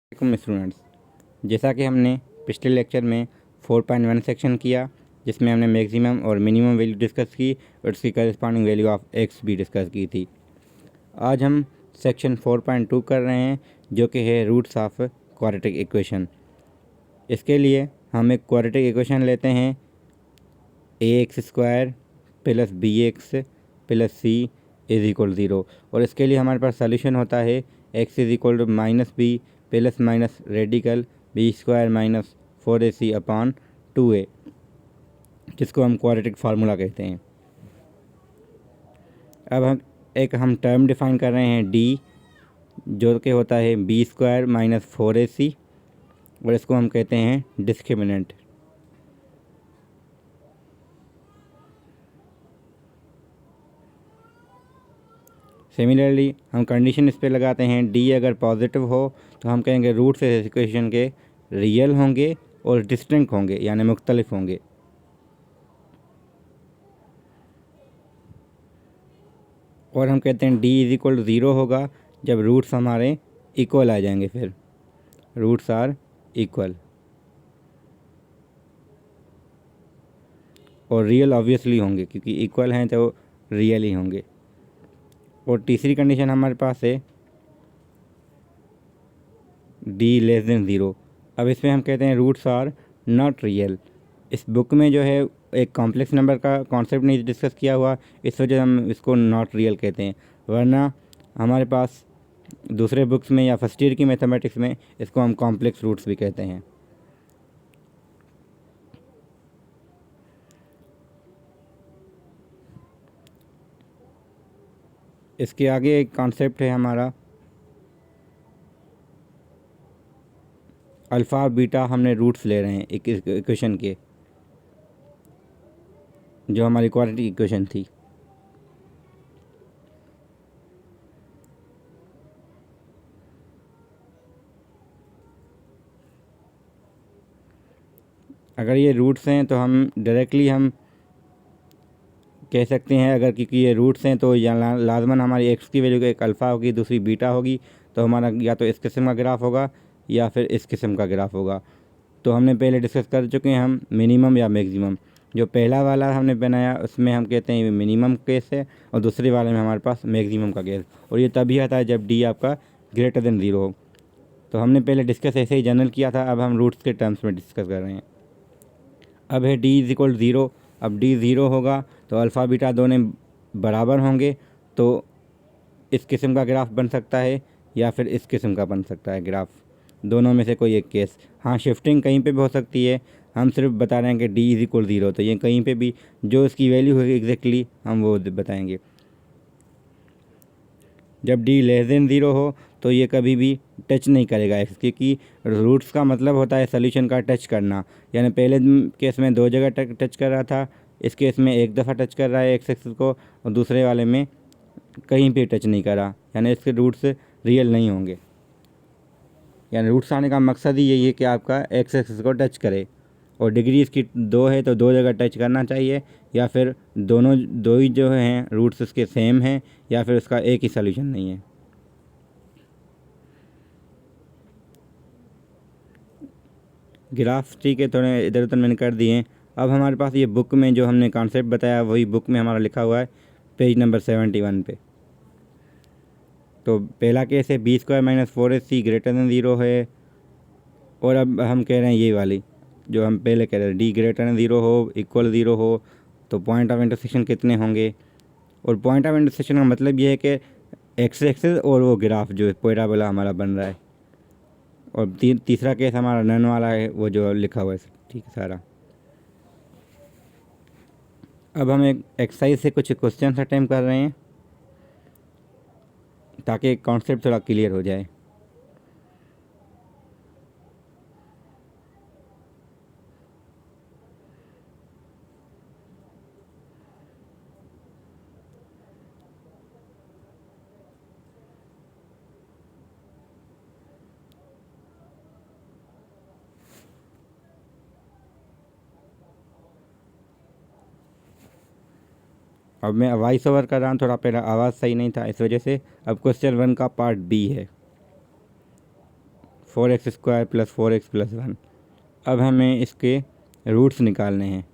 वालेकुम स्टूडेंट्स, जैसा कि हमने पिछले लेक्चर में 4.1 सेक्शन किया जिसमें हमने मैक्सिमम और मिनिमम वैल्यू डिस्कस की और उसकी करस्पॉन्डिंग वैल्यू ऑफ एक्स भी डिस्कस की थी। आज हम सेक्शन 4.2 कर रहे हैं जो कि है रूट्स ऑफ क्वाड्रेटिक इक्वेशन। इसके लिए हम एक क्वाड्रेटिक इक्वेशन लेते हैं ax² plus bx plus c is equal 0 और इसके लिए हमारे पास सोल्यूशन होता है x is equal to -b plus minus radical b² minus 4ac upon 2a, जिसको हम क्वाड्रेटिक फार्मूला कहते हैं। अब हम टर्म डिफाइन कर रहे हैं d, जो कि होता है b² माइनस 4ac और इसको हम कहते हैं डिस्क्रिमिनेंट। सिमिलरली हम कंडीशन इस पे लगाते हैं d अगर पॉजिटिव हो तो हम कहेंगे रूट्स इस इक्वेशन के रियल होंगे और डिस्टिंक्ट होंगे यानी मुख्तलिफ होंगे। और हम कहते हैं d इज इक्वल टू 0 होगा जब रूट्स हमारे इक्वल आ जाएंगे, फिर रूट्स आर इक्वल। और रियल ऑब्वियसली होंगे क्योंकि इक्वल हैं तो रियल ही होंगे। और तीसरी कंडीशन हमारे पास है d लेस देन 0। अब इसमें हम कहते हैं रूट्स आर नॉट रियल। इस बुक में जो है एक कॉम्प्लेक्स नंबर का कॉन्सेप्ट नहीं डिस्कस किया हुआ, इस वजह से हम इसको नॉट रियल कहते हैं, वरना हमारे पास दूसरे बुक्स में या फर्स्ट ईयर की मैथमेटिक्स में इसको हम कॉम्प्लेक्स रूट्स भी कहते हैं। इसके आगे एक कॉन्सेप्ट है हमारा अल्फ़ा और बीटा, हमने रूट्स ले रहे हैं एक इक्वेशन के, जो हमारी क्वाड्रेटिक इक्वेशन थी। अगर ये रूट्स हैं तो हम डायरेक्टली हम कह सकते हैं, अगर क्योंकि ये रूट्स हैं तो लाजमन हमारी एक्स की वैल्यू एक अल्फ़ा होगी दूसरी बीटा होगी, तो हमारा या तो इस किस्म का ग्राफ होगा या फिर इस किस्म का ग्राफ होगा। तो हमने पहले डिस्कस कर चुके हैं हम मिनिमम या मैक्सिमम। जो पहला वाला हमने बनाया उसमें हम कहते हैं मिनिमम केस है और दूसरे वाले में हमारे पास मैक्सिमम का केस, और ये तभी आता है जब डी आपका ग्रेटर देन 0 हो। तो हमने पहले डिस्कस ऐसे ही जनरल किया था, अब हम रूट्स के टर्म्स में डिस्कस कर रहे हैं। अब है d इज इक्वल 0। अब d 0 होगा तो अल्फ़ा बीटा दोनों बराबर होंगे, तो इस किस्म का ग्राफ बन सकता है या फिर इस किस्म का बन सकता है ग्राफ, दोनों में से कोई एक केस। हाँ, शिफ्टिंग कहीं पे भी हो सकती है, हम सिर्फ बता रहे हैं कि d इज इक्वल 0, तो ये कहीं पे भी जो इसकी वैल्यू होगी एग्जैक्टली हम वो बताएंगे। जब d लेस देन 0 हो तो ये कभी भी टच नहीं करेगा एक्स, क्योंकि रूट्स का मतलब होता है सोल्यूशन का टच करना। यानी पहले केस में 2 जगह टच कर रहा था, इस केस में एक दफ़ा टच कर रहा है एक्स एक्सिस को, और दूसरे वाले में कहीं पे टच नहीं करा, यानी इसके रूट्स रियल नहीं होंगे। यानी रूट्स आने का मकसद ही यही है कि आपका एक्स एक्सिस को टच करे, और डिग्री इसकी 2 है तो 2 जगह टच करना चाहिए, या फिर दो ही जो हैं रूट्स उसके सेम हैं, या फिर उसका एक ही सोल्यूशन नहीं है। ग्राफ ठीक है, थोड़े इधर उधर मैंने कर दिए हैं। अब हमारे पास ये बुक में जो हमने कॉन्सेप्ट बताया वही बुक में हमारा लिखा हुआ है पेज नंबर 71 पे। तो पहला केस है b² minus 4ac greater than 0 है, और अब हम कह रहे हैं ये वाली जो हम पहले कह रहे थे d ग्रेटर देन 0 हो, इक्वल 0 हो, तो पॉइंट ऑफ इंटरसेक्शन कितने होंगे। और पॉइंट ऑफ इंटरसेक्शन का मतलब ये है कि एक्स एक्सिस और वो ग्राफ जो पैराबोला हमारा बन रहा है। और तीसरा केस हमारा नन वाला है, वो जो लिखा हुआ है ठीक है सारा। अब हम एक एक्सरसाइज से कुछ क्वेश्चन अटेम्प्ट कर रहे हैं ताकि कॉन्सेप्ट थोड़ा क्लियर हो जाए। अब मैं वॉइस ओवर कर रहा हूँ, थोड़ा पहला आवाज़ सही नहीं था इस वजह से। अब क्वेश्चन 1 का पार्ट बी है। 4x² plus 4x plus 1। अब हमें इसके रूट्स निकालने हैं।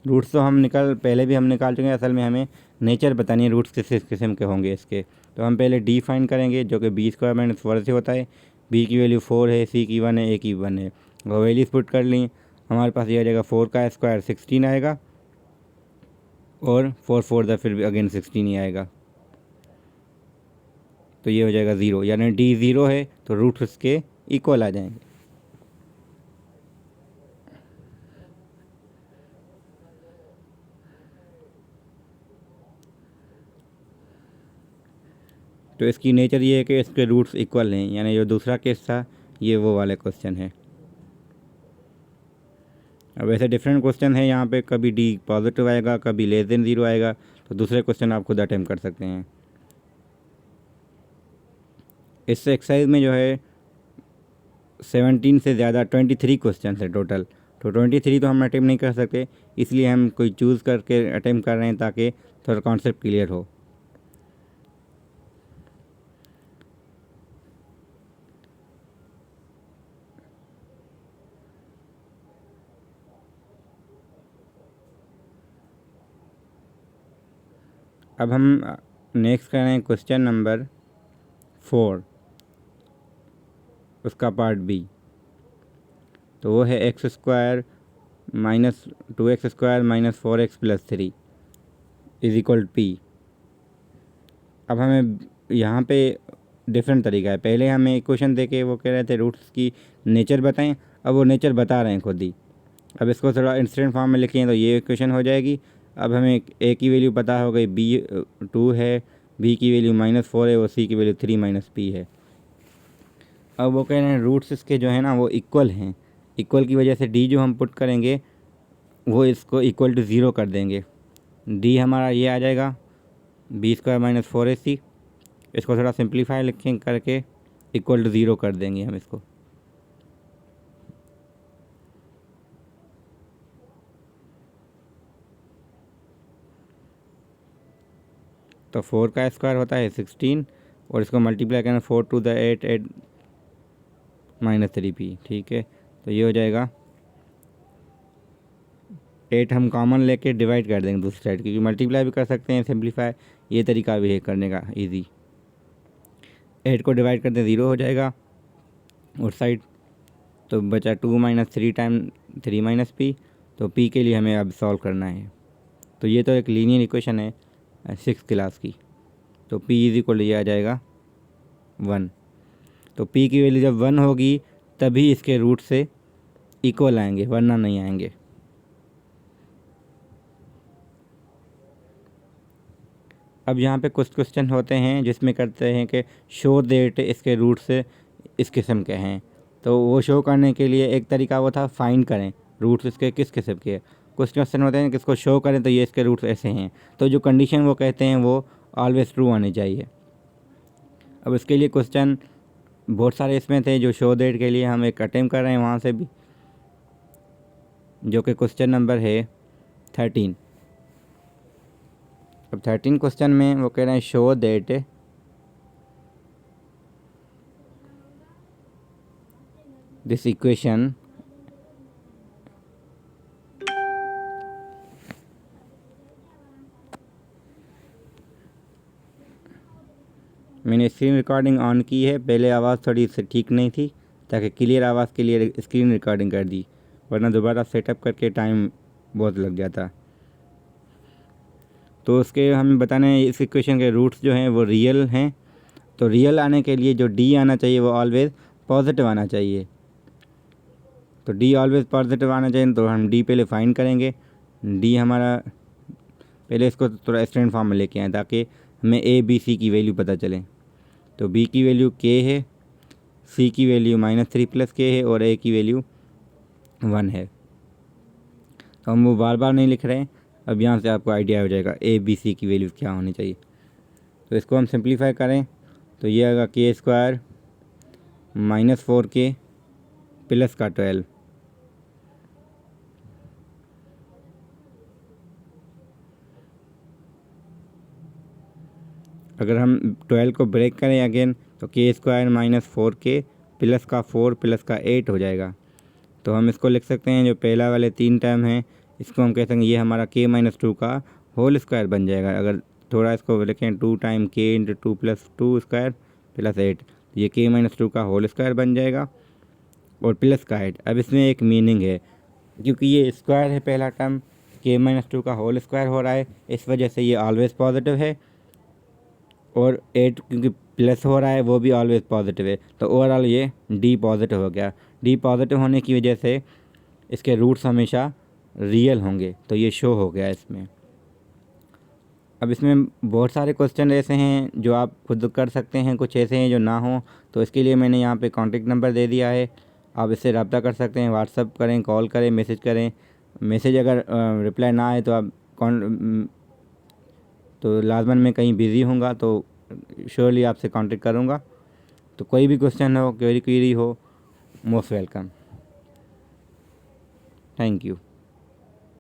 रूट्स तो हम पहले भी हम निकाल चुके हैं, असल में हमें नेचर बतानी है रूट्स किस किस्म के होंगे इसके। तो हम पहले डी फाइन करेंगे जो कि b² माइनस 4 से होता है। b की वैल्यू 4 है, c की 1 है, a की 1 है। वो वैल्यूज पुट कर ली, हमारे पास ये आ जाएगा 4 का स्क्वायर 16 आएगा और 4 4 द फिर अगेन 16 ही आएगा। तो ये हो जाएगा 0, यानी d 0 है तो रूट्स इसके इक्वल आ जाएंगे। तो इसकी नेचर ये है कि इसके रूट्स इक्वल हैं, यानी जो दूसरा केस था ये वो वाले क्वेश्चन है। अब ऐसे डिफरेंट क्वेश्चन है यहाँ पे, कभी डी पॉजिटिव आएगा, कभी लेस देन 0 आएगा। तो दूसरे क्वेश्चन आप खुद अटेम्प्ट कर सकते हैं। इस एक्सरसाइज में जो है 17 से ज़्यादा 23 क्वेश्चन है टोटल। तो 23 तो हम अटेम्प्ट नहीं कर सकते, इसलिए हम कोई चूज़ करके अटेम्प्ट कर रहे हैं ताकि थोड़ा कॉन्सेप्ट क्लियर हो। अब हम नेक्स्ट कर रहे हैं क्वेश्चन नंबर 4, उसका पार्ट बी। तो वो है x² minus 2x² minus 4x plus 3 is equal p। अब हमें यहाँ पे डिफरेंट तरीका है। पहले हमें इक्वेशन दे के वो कह रहे थे रूट्स की नेचर बताएं, अब वो नेचर बता रहे हैं खुद ही। अब इसको थोड़ा इंस्टेंट फॉर्म में लिखें तो ये इक्वेशन हो जाएगी। अब हमें a की वैल्यू पता हो गई, b 2 है, b की वैल्यू -4 है और c की वैल्यू 3 माइनस p है। अब वो कह रहे हैं रूट्स इसके जो है ना वो इक्वल हैं। इक्वल की वजह से d जो हम पुट करेंगे वो इसको इक्वल टू 0 कर देंगे। d हमारा ये आ जाएगा b² माइनस 4ac। इसको थोड़ा सिंप्लीफाई लिखें करके इक्वल टू 0 कर देंगे हम इसको। तो 4 का स्क्वायर होता है 16 और इसको मल्टीप्लाई करना 4 टू द 8 8 माइनस 3p। ठीक है, तो ये हो जाएगा 8 हम कॉमन लेके डिवाइड कर देंगे दूसरी साइड, क्योंकि मल्टीप्लाई भी कर सकते हैं, सिंप्लीफाई ये तरीका भी है करने का इजी। 8 को डिवाइड करते 0 हो जाएगा उस साइड, तो बचा 2 माइनस 3 टाइम 3 माइनस p। तो p के लिए हमें अब सॉल्व करना है। तो ये तो एक लीनियर इक्वेशन है 6th क्लास की। तो p इज इक्वल ये आ जाएगा 1। तो p की वैल्यू जब 1 होगी तभी इसके रूट से इक्वल आएंगे, वरना नहीं आएंगे। अब यहाँ पे कुछ क्वेश्चन होते हैं जिसमें करते हैं कि शो दैट इसके रूट से इस किस्म के हैं। तो वो शो करने के लिए एक तरीका वो था फाइंड करें रूट्स इसके किस किस्म के हैं। कुछ क्वेश्चन होते हैं कि इसको शो करें तो ये इसके रूट्स ऐसे हैं, तो जो कंडीशन वो कहते हैं वो ऑलवेज ट्रू आनी चाहिए। अब इसके लिए क्वेश्चन बहुत सारे इसमें थे जो शो दैट के लिए हम एक अटेम्प्ट कर रहे हैं वहाँ से भी, जो कि क्वेश्चन नंबर है 13। अब 13 क्वेश्चन में वो कह रहे हैं शो दैट दिस इक्वेशन मैंने स्क्रीन रिकॉर्डिंग ऑन की है, पहले आवाज़ थोड़ी से ठीक नहीं थी, ताकि क्लियर आवाज़ के लिए स्क्रीन रिकॉर्डिंग कर दी, वरना दोबारा सेटअप करके टाइम बहुत लग जाता। तो उसके हमें बताना है इस इक्वेशन के रूट्स जो हैं वो रियल हैं। तो रियल आने के लिए जो डी आना चाहिए वो ऑलवेज़ पॉजिटिव आना चाहिए। तो डी ऑलवेज़ पॉजिटिव आना चाहिए, तो हम डी पहले फाइंड करेंगे। डी हमारा पहले इसको थोड़ा स्टैंडर्ड फॉर्म में लेके आए ताकि हमें ए बी सी की वैल्यू पता चले। तो बी की वैल्यू के है, सी की वैल्यू -3 प्लस के है और ए की वैल्यू 1 है। तो हम वो बार बार नहीं लिख रहे हैं, अब यहाँ से आपको आइडिया हो जाएगा ए बी सी की वैल्यू क्या होनी चाहिए। तो इसको हम सिंप्लीफाई करें तो ये आएगा k² माइनस 4k प्लस का 12। अगर हम 12 को ब्रेक करें अगेन तो k² माइनस 4k प्लस का 4 प्लस का 8 हो जाएगा। तो हम इसको लिख सकते हैं, जो पहला वाले 3 टर्म हैं इसको हम कह सकते हैं ये हमारा k-2 का होल स्क्वायर बन जाएगा। अगर थोड़ा इसको लिखें 2 time k into 2 plus 2 square plus 8, ये k-2 का होल स्क्वायर बन जाएगा और प्लस का 8। अब इसमें एक मीनिंग है, क्योंकि ये स्क्वायर है पहला टर्म, k-2 का होल स्क्वायर हो रहा है, इस वजह से ये ऑलवेज पॉजिटिव है। और 8 क्योंकि प्लस हो रहा है वो भी ऑलवेज पॉजिटिव है, तो ओवरऑल ये डी पॉजिटिव हो गया। डी पॉजिटिव होने की वजह से इसके रूट्स हमेशा रियल होंगे, तो ये शो हो गया इसमें। अब इसमें बहुत सारे क्वेश्चन ऐसे हैं जो आप खुद कर सकते हैं, कुछ ऐसे हैं जो ना हो, तो इसके लिए मैंने यहाँ पे कॉन्टेक्ट नंबर दे दिया है, आप इससे रब्ता कर सकते हैं, व्हाट्सअप करें, कॉल करें, मैसेज करें। मैसेज अगर रिप्लाई ना आए तो आप तो लाजमन मैं कहीं बिज़ी होऊंगा तो श्योरली आपसे कांटेक्ट करूंगा। तो कोई भी क्वेश्चन हो, कोई क्वेरी हो, मोस्ट वेलकम। Thank you.